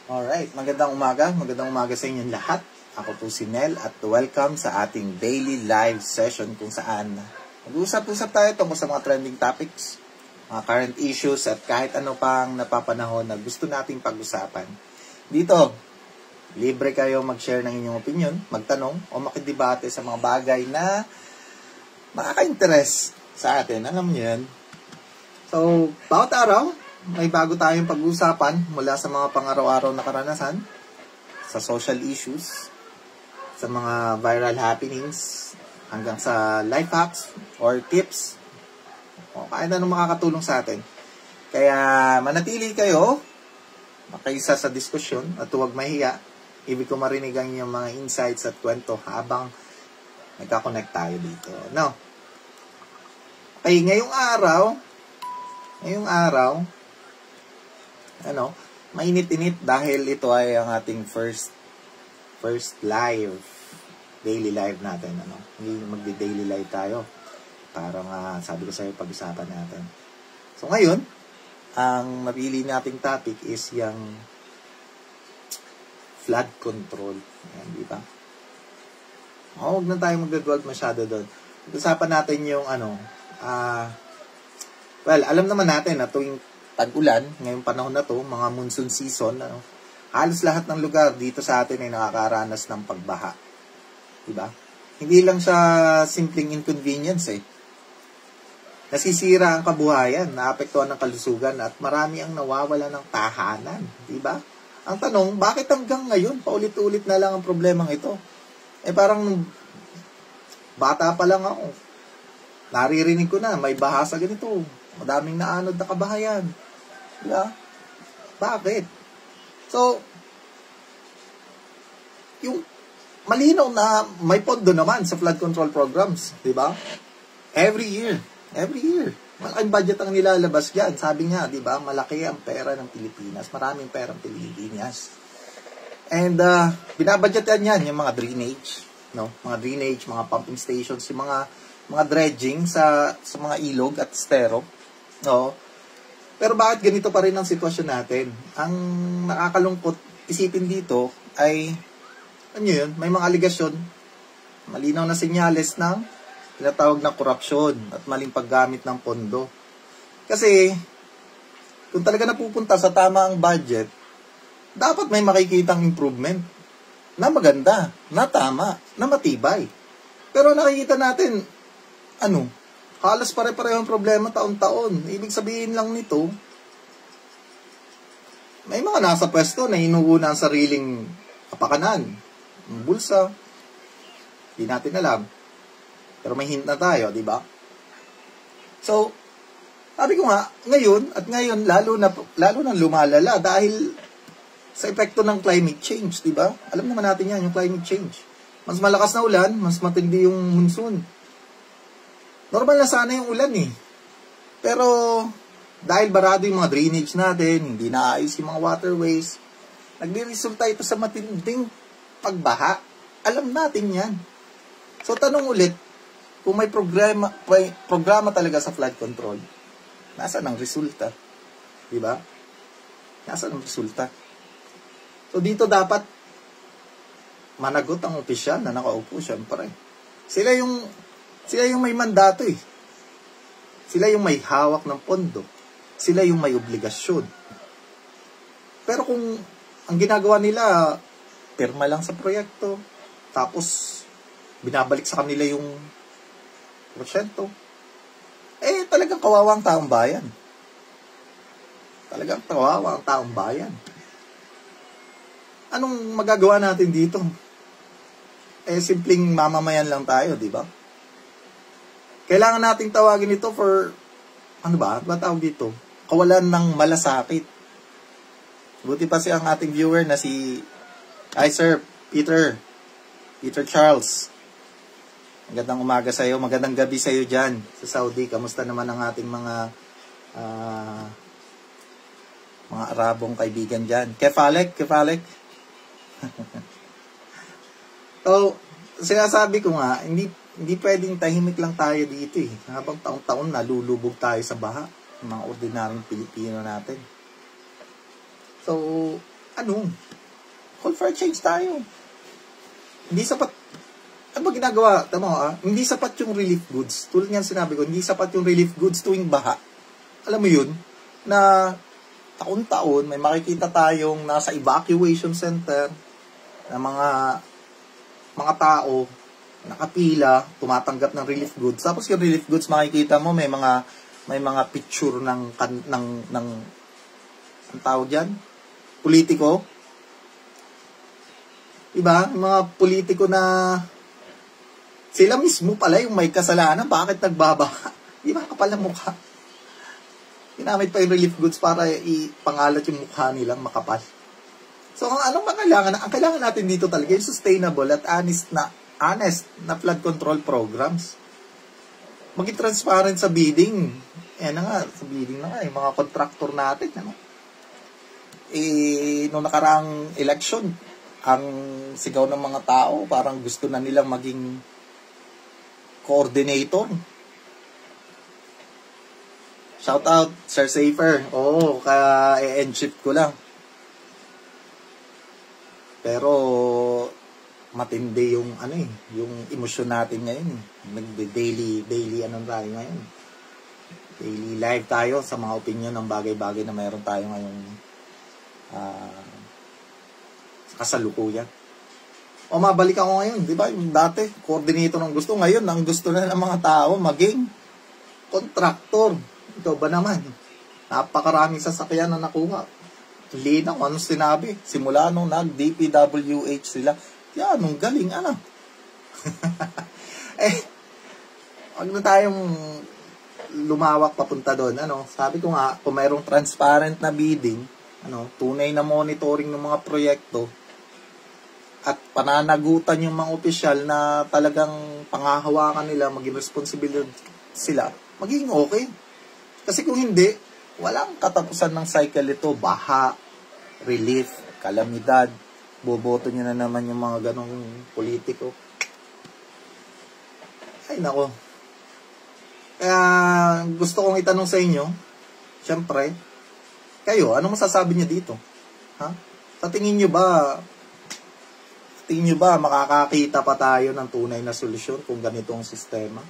Alright, magandang umaga sa inyong lahat. Ako po si Nel at welcome sa ating daily live session kung saan mag-uusap-usap tayo tungkol sa mga trending topics, mga current issues at kahit ano pang napapanahon na gusto nating pag-usapan. Dito, libre kayo mag-share ng inyong opinion, magtanong o makidebate sa mga bagay na makaka-interest sa atin. Alam niyo yan. So, bawat araw, may bago tayong pag-usapan mula sa mga pang-araw-araw na karanasan, sa social issues, sa mga viral happenings, hanggang sa life hacks or tips, o kahit anong makakatulong sa atin. Kaya manatili kayo, makaisa sa diskusyon at huwag mahiya. Ibig ko marinig ang inyong mga insights at kwento habang nagka-connect tayo dito. No? Okay, ngayong araw, mainit-init dahil ito ay ang ating first daily live natin. Hindi magdi-daily live tayo. Parang sabi ko sa'yo, pag-usapan natin. So ngayon, ang napili nating topic is yung flood control. Ayan, di ba? Huwag na tayo mag-dwell masyado doon. Pag-usapan natin yung alam naman natin na tuwing tag-ulan, ngayong panahon na to, mga monsoon season, halos lahat ng lugar dito sa atin ay nakakaranas ng pagbaha. Diba? Hindi lang siya simpleng inconvenience Nasisira ang kabuhayan, naapektuhan ng kalusugan at marami ang nawawala ng tahanan. Diba? Ang tanong, bakit hanggang ngayon paulit-ulit na lang ang problemang ito? Parang bata pa lang ako. Naririnig ko na, may baha sa ganito. Madaming naanod na kabahayan. Diba? Bakit? So, yung malinaw na may pondo naman sa flood control programs. Diba? Every year. Malaking budget ang nilalabas dyan. Sabi nga, diba, malaki ang pera ng Pilipinas. Maraming pera ang Pilipinas. And, binabudgetan yan yung mga drainage. No? Mga drainage, mga pumping stations, yung mga dredging sa mga ilog at estero. No? Pero bakit ganito pa rin ang sitwasyon natin? Ang nakakalungkot isipin dito ay, may mga aligasyon, malinaw na senyales ng tinatawag na korupsyon at maling paggamit ng pondo. Kasi, kung talaga napupunta sa tama ang budget, dapat may makikitang improvement na maganda, na tama, na matibay. Pero nakikita natin, halos pare-pareho ang problema taon-taon. Ibig sabihin lang nito, may mga nasa pwesto na inuuna ang sariling kapakanan. Ang bulsa, hindi natin alam. Pero may hint na tayo, di ba? So, sabi ko nga, ngayon, lalo na lumalala dahil sa epekto ng climate change, di ba? Alam naman natin yan, yung climate change. Mas malakas na ulan, mas matindi yung monsoon. Normal na sana yung ulan Pero, dahil barado yung mga drainage natin, hindi naayos yung mga waterways, nagre-resulta ito sa matinding pagbaha. Alam natin yan. So, tanong ulit, kung may programa talaga sa flood control, nasaan ang resulta? Diba? Nasaan ang resulta? So, dito dapat managot ang opisyal na nakaupo, syempre. Sila yung may mandato Sila yung may hawak ng pondo. Sila yung may obligasyon. Pero kung ang ginagawa nila, pirma lang sa proyekto, tapos binabalik sa kanila yung porsyento, talagang kawawa ang taong bayan. Talagang kawawa ang taong bayan. Anong magagawa natin dito? Simpleng mamamayan lang tayo, di ba? Kailangan nating tawagin ito for, ba tawag dito? Kawalan ng malasakit. Buti pa ang ating viewer na si Sir Peter Charles. Magandang umaga sa iyo, magandang gabi sa iyo dyan sa Saudi. Kamusta naman ang ating mga Arabong kaibigan dyan? Kefalek? So, sinasabi ko nga, hindi pwedeng tahimik lang tayo dito Habang taon-taon nalulubog tayo sa baha, ng mga ordinaryong Pilipino natin. So, call for change tayo. Hindi sapat, ano ba ginagawa? Tama hindi sapat yung relief goods. Tulad nga sinabi ko, hindi sapat yung relief goods tuwing baha. Alam mo yun, na taon-taon, may makikita tayong nasa evacuation center na mga tao, nakapila, tumatanggap ng relief goods. Tapos yung relief goods, makikita mo, may mga picture ng ang tawag dyan? Politiko. Diba? Mga politiko na sila mismo pala yung may kasalanan. Bakit nagbabaha? Di ba? Kapal ng mukha. Ginamit pa yung relief goods para ipangalat yung mukha nilang makapal. So, anong kailangan? Ang kailangan natin dito talaga yung sustainable at honest na flood control programs. Maging transparent sa bidding. Sa bidding na nga, yung mga contractor natin, noong nakaraang election, ang sigaw ng mga tao, parang gusto na nilang maging coordinator. Shout out, Sir Safer. Oo, ka-end shift ko lang. Pero, matindi yung, yung emosyon natin ngayon. Nagde-daily, tayo ngayon. Daily live tayo sa mga opinion ng bagay-bagay na mayroon tayo ngayong kasalukuyan. O mabalik ako ngayon, di ba? Yung dati, coordinator ng gusto. Ngayon, ang gusto na ng mga tao, maging contractor. Ito ba naman? Napakaraming sasakyan na nakuha. Linaw, anong sinabi? Simula nung nag-DPWH sila. Yan, anong galing, wag na tayong lumawak papunta doon. Sabi ko nga, kung mayroong transparent na bidding, tunay na monitoring ng mga proyekto, at pananagutan yung mga opisyal na talagang pangahawakan nila, maging responsibility sila, magiging okay. Kasi kung hindi, walang katapusan ng cycle ito. Baha, relief, kalamidad, boboto nyo na naman yung mga ganong politiko. Ay, nako. Kaya, gusto kong itanong sa inyo, syempre, kayo, ano masasabi nyo dito? Sa tingin nyo ba, makakakita pa tayo ng tunay na solusyon kung ganito ang sistema?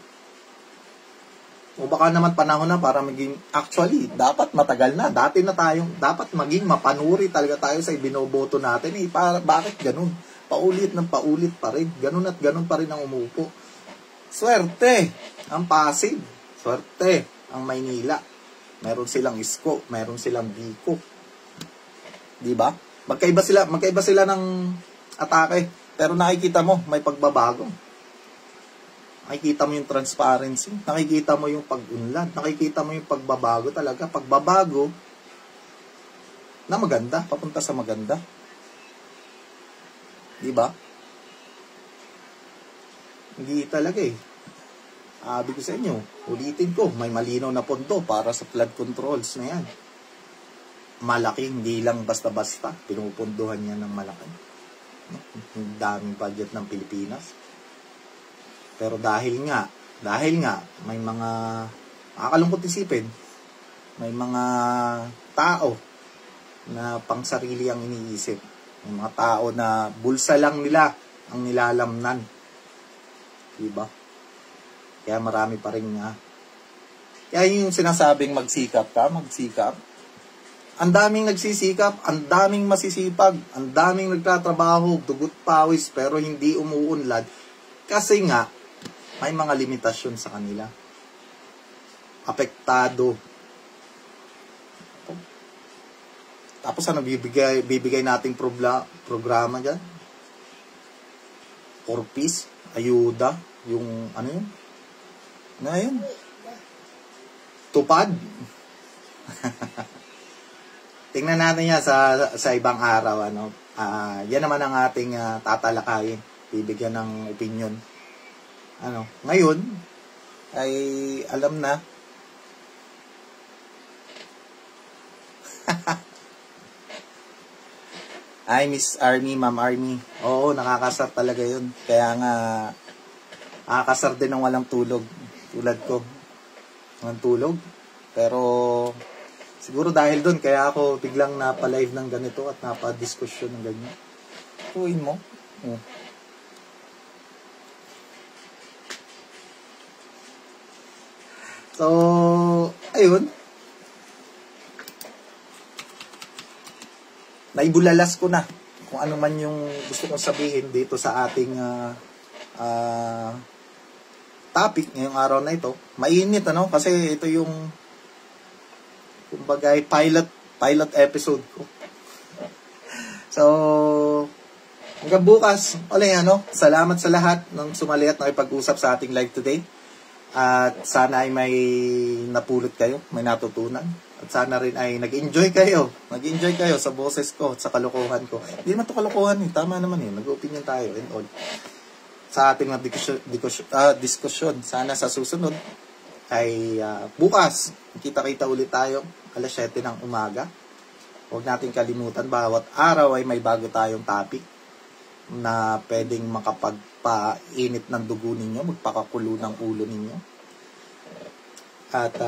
O baka naman panahon na para maging, actually, dapat matagal na. Dapat maging mapanuri talaga tayo sa ibinoboto natin. Bakit ganun? Paulit pa rin. Ganun at ganun pa rin ang umupo. Swerte ang Pasig. Swerte ang Maynila. Meron silang Isko. Meron silang Biko. Diba? Magkaiba sila ng atake. Pero nakikita mo, may pagbabago. Nakikita mo yung transparency, nakikita mo yung pag-unlad, nakikita mo yung pagbabago talaga. Pagbabago na maganda, papunta sa maganda. Diba? Hindi talaga Sabi ko sa inyo, ulitin ko, may malinaw na pondo para sa flood controls na yan. Malaki, hindi lang basta-basta. Pinupunduhan niya ng malaki. Ang daming budget ng Pilipinas. Pero dahil nga, may mga, nakakalungkot isipin, may mga tao na pangsarili ang iniisip. May mga tao na bulsa lang nila ang nilalamnan. Diba? Kaya marami pa rin nga. Kaya yung sinasabing magsikap. Ang daming nagsisikap, ang daming masisipag, ang daming nagtatrabaho, dugot pawis, pero hindi umuunlad. Kasi nga, may mga limitasyon sa kanila. Apektado. Tapos bibigay nating programa dyan? Corpis, ayuda, yung yun? Ano yun? Tupad. Tingnan natin yan sa ibang araw. Yan naman ang ating tatalakayin. Bibigyan ng opinion. Ngayon, ay alam na. Ay, Miss Army, Ma'am Army. Oo, nakakasar talaga yun. Kaya nga, nakakasar din ng walang tulog. Tulad ko. Walang tulog. Pero, Siguro dahil doon, kaya ako biglang napa-live ng ganito at napa-discussion ng ganyan. Tuwin mo. Oh. So, ayun. Naibulalas ko na kung ano man yung gusto kong sabihin dito sa ating topic ngayong araw na ito. Mainit, ano? Kasi ito yung kumbaga pilot episode ko. So, hanggang bukas. Salamat sa lahat ng sumali at nakipag-usap sa ating live today. At sana ay may napulot kayo, may natutunan. At sana rin ay nag-enjoy kayo. Nag-enjoy kayo sa boses ko at sa kalokohan ko. Hindi naman ito kalokohan eh. Tama naman eh. Nag-opinion tayo and all. Sa ating diskusyon. Sana sa susunod ay bukas. Kita-kita ulit tayo. Alas 7 ng umaga. Huwag natin kalimutan. Bawat araw ay may bago tayong topic na pwedeng makapagpainit ng dugo ninyo. Magpakakulo ng ulo ninyo. At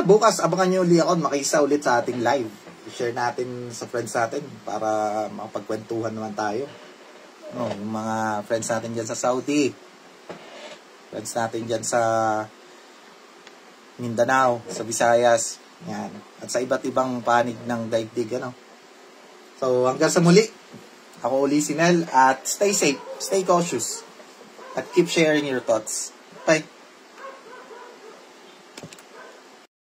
bukas abangan nyo ulit ako, makisa ulit sa ating live. I-share natin sa friends natin para makapagkwentuhan naman tayo. Yung mga friends natin dyan sa Saudi, friends natin dyan sa Mindanao, sa Visayas, yan. At sa iba't ibang panig ng daigdig, So hanggang sa muli, ako uli si Nel, at stay safe, stay cautious, at keep sharing your thoughts. Bye!